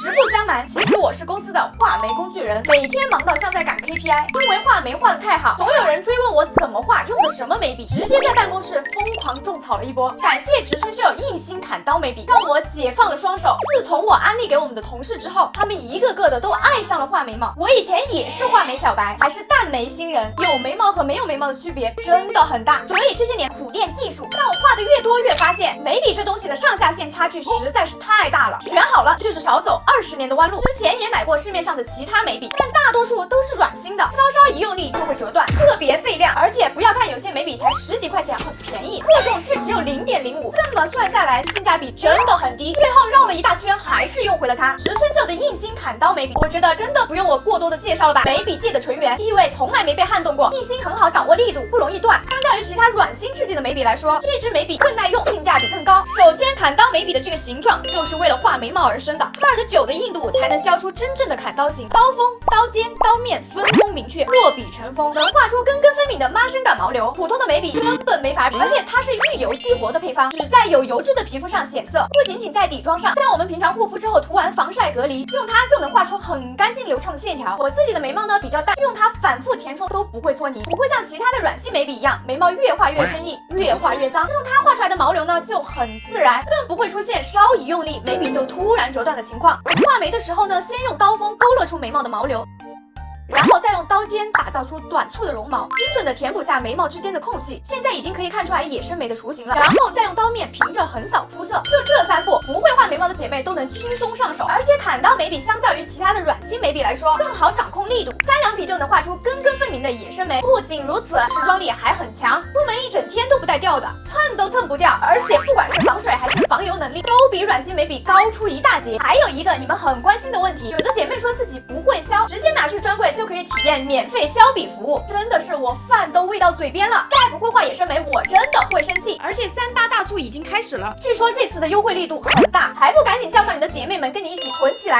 实不相瞒，其实我是公司的画眉工具人，每天忙到像在赶 KPI。因为画眉画得太好，总有人追问我怎么画，用的什么眉笔，直接在办公室疯狂种草了一波。感谢植村秀硬心砍刀眉笔，让我解放了双手。自从我安利给我们的同事之后，他们一个个的都爱上了画眉毛。我以前也是画眉小白，还是淡眉新人，有眉毛和没有眉毛的区别真的很大。所以这些年苦练技术，让我画的越多越发现，眉笔这东西的上下限差距实在是太大了。选好了就是少走20年的弯路。之前也买过市面上的其他眉笔，但大多数都是软芯的，稍稍一用力就会折断，特别费量。而且不要看有些眉笔才10几块钱，很便宜，克重却只有0.05，这么算下来性价比真的很低。最后绕了一大圈，还是用回了它。植村秀的硬心砍刀眉笔，我觉得真的不用我过多的介绍了吧。眉笔界的纯元，地位从来没被撼动过，硬心很好掌握力度，不容易断。相较于其他软芯质地的眉笔来说，这支眉笔更耐用，性价比更高。首先，砍刀眉笔的这个形状就是为了画眉毛而生的，2个9的硬度才能削出真正的砍刀型，刀锋、刀尖、刀面分工明确，落笔成锋，能画出根根分明的妈生感毛流，普通的眉笔根本没法比。而且它是遇油激活的配方，只在有油脂的皮肤上显色，不仅仅在底妆上，在我们平常护肤之后涂完防晒隔离，用它就能画出很干净流畅的线条。我自己的眉毛呢比较淡，用它反复填充都不会搓泥，不会像其他的软性眉笔一样，眉毛越画越生硬，越画越脏。用它画出来的毛流呢就很自然，更不会出现稍一用力眉笔就突然折断的情况。画眉的时候呢，先用刀锋勾勒出眉毛的毛流，然后再用刀尖打造出短簇的绒毛，精准的填补下眉毛之间的空隙。现在已经可以看出来野生眉的雏形了。然后再用刀面平着横扫铺色，就这3步，不会画眉毛的姐妹都能轻松上手。而且砍刀眉笔相较于其他的软芯眉笔来说，更好掌控力度，3两笔就能画出根根分明的野生眉。不仅如此，持妆力还很强，出门一整天都不带掉的，蹭都蹭不掉。而且不管是防水还是防油能力，都比软芯眉笔高出一大截。还有一个你们很关心的问题，有的姐妹说自己不会削，直接拿去专柜就可以体验免费削笔服务，真的是我饭都喂到嘴边了。再不会画野生眉，我真的会生气。而且38大促已经开始了，据说这次的优惠力度很大，还不赶紧叫上你的姐妹们跟你一起囤起来。